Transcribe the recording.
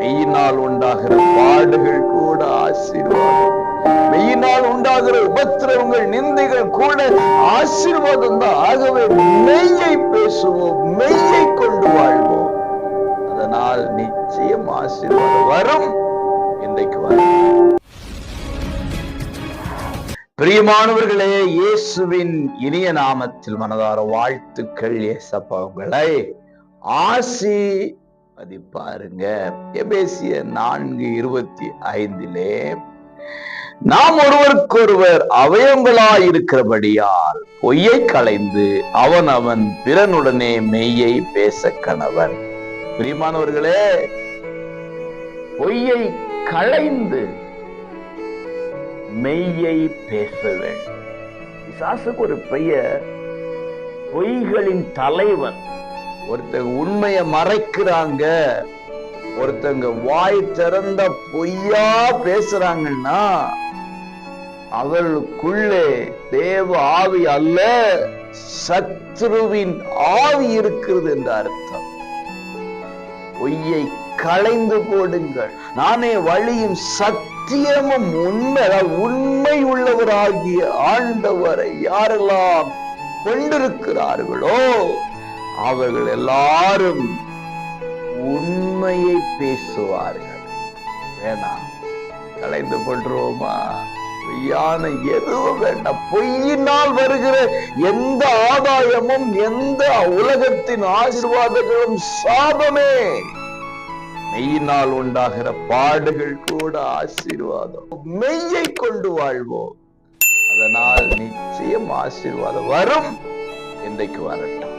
மெய்யினால் உண்டாகிற பாடுகள் கூட ஆசீர்வாதம். மெய்யினால் உண்டாகிற உபத்திரவங்கள், நிந்தைகள் கூட ஆசீர்வாதம் தான். ஆகவே மெய்யை பேசுவோம், மெய்யை கொண்டு வாழ்வோம். அதனால் நிச்சயம் ஆசீர்வாதம் வரும். இன்றைக்கு வரும். பிரியமானவர்களே, இயேசுவின் இனிய நாமத்தில் மனதார வாழ்த்துக்கள். இயேசப்பா உங்களை ஆசீர்வதிப்பாருங்க. எபேசியர் 4:25 நாம் ஒருவருக்கொருவர் அவயவங்களாயிருக்கிறபடியால் பொய்யை களைந்து அவன் பிறனுடனே மெய்யை பேச கணவன். பிரியமானவர்களே, பொய்யை களைந்து மெய்யை பேச வேண்டும். பிசாசுக்கு ஒரு பெயர் பொய்களின் தலைவன். ஒருத்தங்க உண்மையை மறைக்கிறாங்க, ஒருத்தங்க வாய் திறந்த பொய்யா பேசுறாங்கன்னா அவர்களுக்குள்ளே தேவ ஆவி அல்ல, சத்ருவின் ஆவி இருக்கிறது என்ற அர்த்தம். பொய்யை களைந்து போடுங்கள். நானே வழியும் சத்தியமும் உண்மை உள்ளவராகிய ஆண்டவரை யாரெல்லாம் கொண்டிருக்கிறார்களோ அவர்கள் எல்லாரும் உண்மையை பேசுவார்கள். வேணாம், களைந்து கொள்றோமா? பொய்யான எதுவும் வேண்டாம். பொய்யினால் வருகிற எந்த ஆதாயமும், எந்த உலகத்தின் ஆசீர்வாதங்களும் சாபமே. மெய்யினால் உண்டாகிற பாடுகள் கூட ஆசீர்வாதம். மெய்யை கொண்டு வாழ்வோம். அதனால் நிச்சயம் ஆசீர்வாதம் வரும். இன்றைக்கு வரட்டும்.